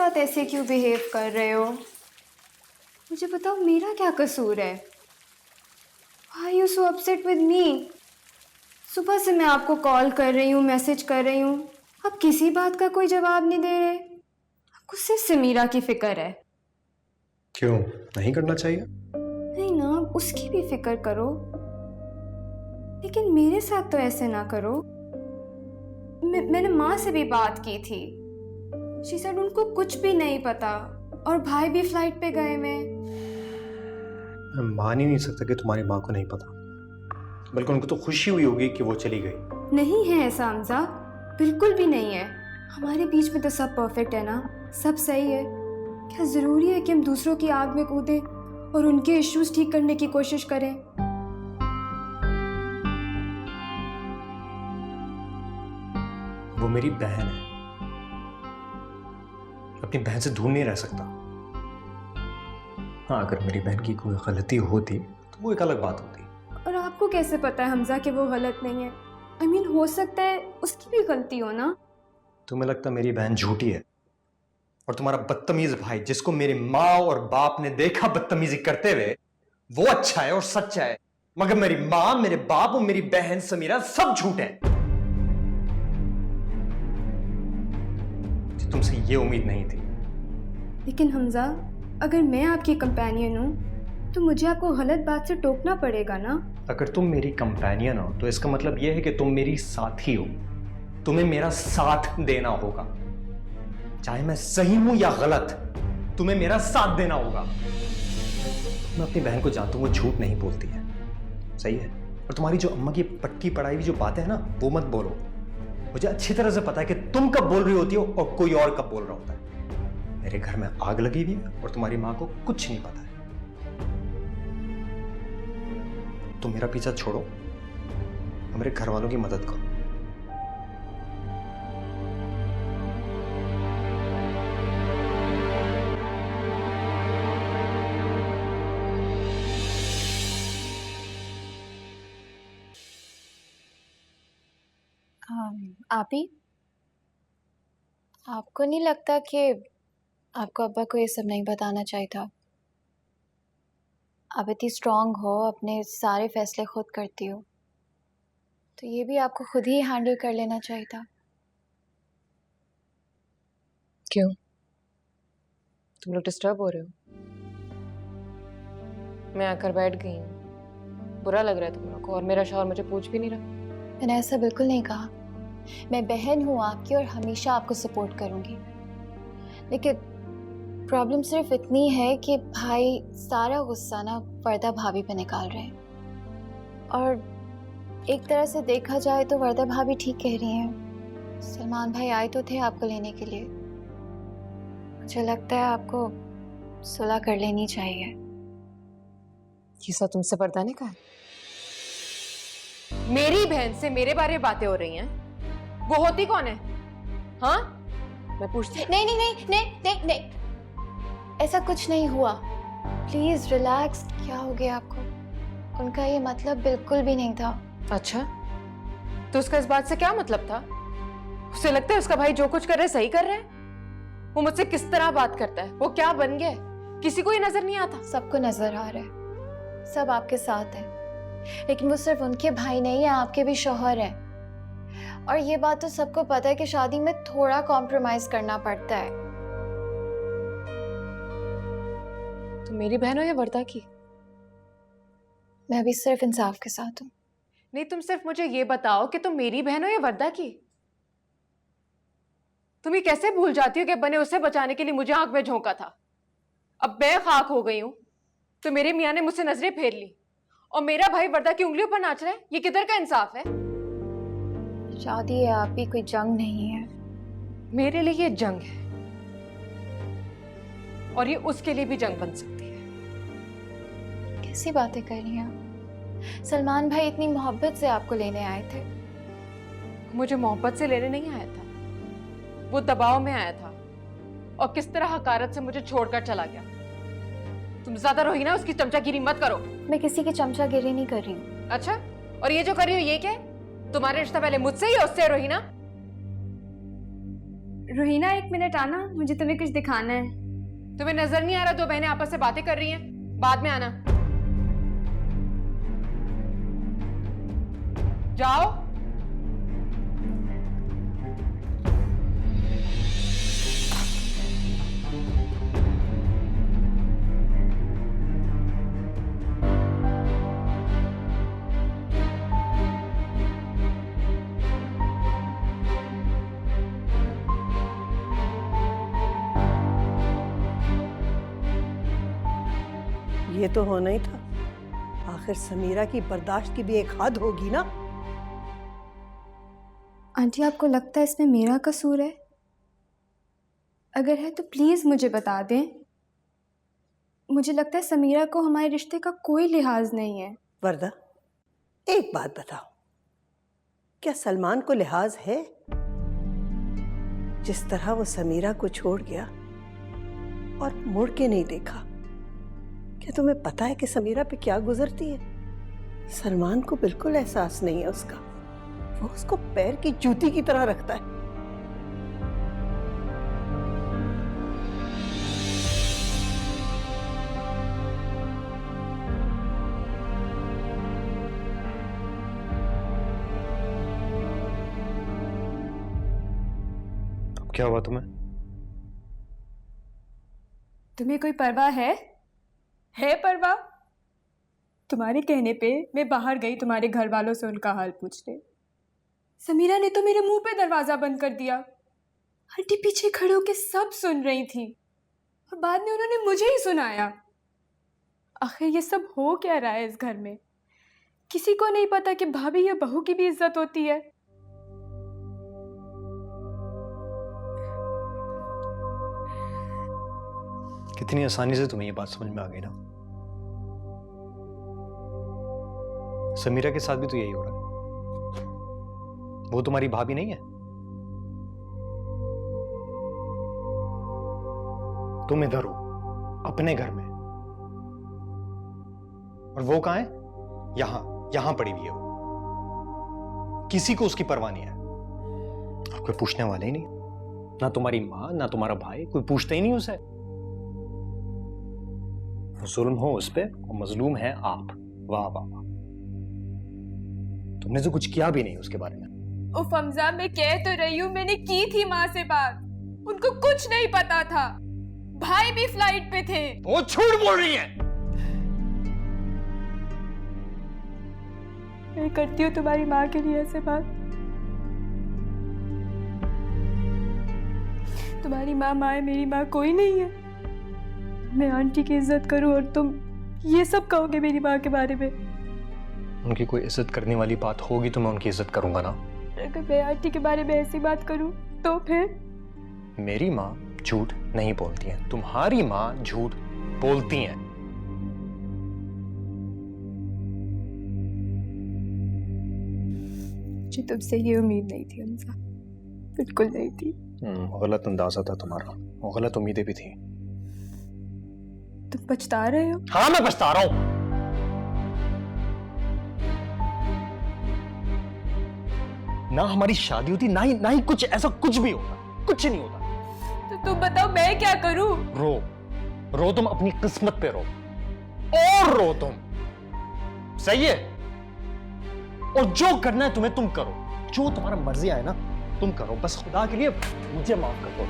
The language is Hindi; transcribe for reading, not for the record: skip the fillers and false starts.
साथ ऐसे क्यों बिहेव कर रहे हो? मुझे बताओ, मेरा क्या कसूर है? Why are you so upset with me? सुबह से मैं आपको कॉल कर रही हूँ, मैसेज कर रही हूँ, आप किसी बात का कोई जवाब नहीं दे रहे। आपको सिर्फ समीरा की फिक्र है। क्यों नहीं करना चाहिए? नहीं ना, उसकी भी फिक्र करो, लेकिन मेरे साथ तो ऐसे ना करो। मैंने माँ से भी बात की थी। शी सेड उनको कुछ भी नहीं पता और भाई भी फ्लाइट पे गए हुए। मैं मान ही नहीं सकता कि तुम्हारी माँ को नहीं पता, बल्कि उनको तो खुशी हुई होगी कि वो चली गई। नहीं है ऐसा हमजा, बिल्कुल भी नहीं है। हमारे बीच में तो सब परफेक्ट है ना, सब सही है। क्या जरूरी है कि हम दूसरों की आग में कूदें और उनके इश्यूज ठीक करने की कोशिश करें? वो मेरी बहन है, अपनी बहन से दूर नहीं रह सकता। हाँ, अगर मेरी बहन की कोई गलती होती तो वो एक अलग बात होती। और आपको कैसे पता है हमजा कि वो गलत नहीं है? I mean, हो सकता है उसकी भी गलती हो ना। तुम्हें लगता मेरी बहन झूठी है, और तुम्हारा बदतमीज भाई जिसको मेरी माँ और बाप ने देखा बदतमीजी करते हुए, वो अच्छा है और सच्चा है, मगर मेरी माँ, मेरे बाप और मेरी बहन समीरा सब झूठ है। तुमसे ये उम्मीद नहीं थी। लेकिन हमजा, अगर मैं आपकी कंपेनियन हूँ तो मुझे आपको गलत बात से टोकना पड़ेगा ना। अगर तुम मेरी कंपेनियन हो तो इसका मतलब यह है कि तुम मेरी साथी हो, तुम्हें मेरा साथ देना होगा। चाहे मैं सही हूं या गलत, तुम्हें मेरा साथ देना होगा। मैं अपनी बहन को जानता हूं, वो झूठ नहीं बोलती है, सही है। और तुम्हारी जो अम्मा की पट्टी पढ़ाई हुई जो बातें हैं ना, वो मत बोलो। मुझे अच्छी तरह से पता है कि तुम कब बोल रही होती हो और कोई और कब बोल रहा होता है। मेरे घर में आग लगी हुई है और तुम्हारी मां को कुछ नहीं पता है। तुम मेरा पीछा छोड़ो, मेरे घर वालों की मदद करो। आप ही, आपको नहीं लगता कि आपको अब्बा को ये सब नहीं बताना चाहिए था? आप इतनी स्ट्रांग हो, अपने सारे फैसले खुद करती हो, तो ये भी आपको खुद ही हैंडल कर लेना चाहिए था। क्यों? तुम लोग डिस्टर्ब हो रहे हो? मैं आकर बैठ गई हूँ, बुरा लग रहा है तुम लोग को, और मेरा शौहर मुझे पूछ भी नहीं रहा। मैंने ऐसा बिल्कुल नहीं कहा। मैं बहन हूँ आपकी और हमेशा आपको सपोर्ट करूंगी, लेकिन प्रॉब्लम सिर्फ इतनी है कि भाई सारा गुस्सा ना वर्दा भाभी पे निकाल रहे हैं। और एक तरह से देखा जाए तो वर्दा भाभी ठीक कह रही हैं। सलमान भाई आए तो थे आपको लेने के लिए। मुझे लगता है आपको सुलह कर लेनी चाहिए। ये सब तुमसे पर्दा ने कहा? मेरी बहन से मेरे बारे में बातें हो रही हैं? वो होती कौन है? हाँ, मैं पूछती। नहीं नहीं नहीं नहीं नहीं नहीं, ऐसा कुछ नहीं हुआ। Please relax. क्या हो गया आपको? उनका ये मतलब बिल्कुल भी नहीं था। अच्छा, तो उसका इस बात से क्या मतलब था? उसे लगता है उसका भाई जो कुछ कर रहा है सही कर रहा है? वो मुझसे किस तरह बात करता है, वो क्या बन गया, किसी को ही नजर नहीं आता? सबको नजर आ रहा है, सब आपके साथ है, लेकिन वो सिर्फ उनके भाई नहीं है, आपके भी शौहर है। और ये बात तो सबको पता है कि शादी में थोड़ा कॉम्प्रोमाइज करना पड़ता है। तुम मेरी बहन हो या वर्दा की? मैं भी सिर्फ इंसाफ के साथ हूँ। नहीं, तुम सिर्फ मुझे ये बताओ कि तुम मेरी बहन हो या वर्दा की? तुम ये कैसे भूल जाती हो कि बने उसे बचाने के लिए मुझे आंख में झोंका था? अब मैं खाक हो गई हूं तो मेरे मियां ने मुझसे नजरें फेर ली और मेरा भाई वर्दा की उंगलियों पर नाच रहा है। ये किधर का इंसाफ है? शादी है आप ही, कोई जंग नहीं है। मेरे लिए ये जंग है और ये उसके लिए भी जंग बन सकती है। कैसी बातें कर रही हैं आप? सलमान भाई इतनी मोहब्बत से आपको लेने आए थे। मुझे मोहब्बत से लेने नहीं आया था, वो दबाव में आया था और किस तरह हकारत से मुझे छोड़कर चला गया। तुम ज्यादा रोहिना उसकी चमचागिरी मत करो। मैं किसी की चमचागिरी नहीं कर रही हूँ। अच्छा, और ये जो कर रही हो ये क्या है? तुम्हारे रिश्ता पहले मुझसे या उससे रोहिना? रोहिना, 1 मिनट आना, मुझे तुम्हें कुछ दिखाना है। तुम्हें नजर नहीं आ रहा दो बहनें आपस में बातें कर रही हैं? बाद में आना। जाओ। ये तो होना ही था। आखिर समीरा की बर्दाश्त की भी एक हद होगी ना। आंटी, आपको लगता है इसमें मेरा कसूर है? अगर है तो प्लीज़ मुझे बता दें। मुझे लगता है समीरा को हमारे रिश्ते का कोई लिहाज नहीं है। वर्दा, एक बात बताओ, क्या सलमान को लिहाज है? जिस तरह वो समीरा को छोड़ गया और मुड़ के नहीं देखा, क्या तुम्हें पता है कि समीरा पे क्या गुजरती है? सलमान को बिल्कुल एहसास नहीं है उसका। वो उसको पैर की जूती की तरह रखता है। अब क्या हुआ तुम्हें? तुम्हें कोई परवाह है? परवाह? तुम्हारे कहने पे मैं बाहर गई तुम्हारे घर वालों से उनका हाल पूछने। समीरा ने तो मेरे मुंह पे दरवाजा बंद कर दिया। आंटी पीछे खड़े होके सब सुन रही थी और बाद में उन्होंने मुझे ही सुनाया। आखिर ये सब हो क्या रहा है इस घर में? किसी को नहीं पता कि भाभी या बहू की भी इज्जत होती है। कितनी आसानी से तुम्हें ये बात समझ में आ गई ना। समीरा के साथ भी तो यही हो रहा है। वो तुम्हारी भाभी नहीं है। तुम इधर हो अपने घर में, और वो कहां है? यहां पड़ी हुई है वो। किसी को उसकी परवाह नहीं है और कोई पूछने वाले ही नहीं। ना तुम्हारी मां ना तुम्हारा भाई, कोई पूछता ही नहीं उसे। जुल्म हो उस पे और मजलूम है आप। वाह वाह वाह, तुमने तो कुछ किया भी नहीं उसके बारे में। उफ हमजा, मैं कह तो रही हूँ, मैंने की थी माँ से बात। उनको कुछ नहीं पता था। भाई भी फ्लाइट पे थे। वो झूठ बोल रही है। मैं करती हूँ तुम्हारी माँ के लिए ऐसे बात। तुम्हारी माँ है, मेरी माँ कोई नहीं है। मैं आंटी की इज्जत करूं और तुम ये सब कहोगे मेरी माँ के बारे में। उनकी कोई इज्जत करने वाली बात होगी तो मैं उनकी इज्जत करूंगा ना। अगर मैं आंटी के बारे में ऐसी बात करूं तो फिर? मेरी माँ झूठ नहीं बोलती है, तुम्हारी माँ झूठ बोलती है। मुझे तुमसे ये उम्मीद नहीं थी हमजा, बिल्कुल नहीं थी। गलत अंदाजा था तुम्हारा, और गलत उम्मीदें भी थी। तुम पछता रहे हो? हाँ, मैं पछता रहा हूं। ना हमारी शादी होती, ना ही कुछ ऐसा कुछ भी होता, कुछ नहीं होता। तो तुम बताओ मैं क्या करूं? रो तुम अपनी किस्मत पे रो, और रो तुम। सही है? और जो करना है तुम्हें तुम करो, जो तुम्हारा मर्जी आए ना तुम करो। बस खुदा के लिए मुझे माफ कर दो।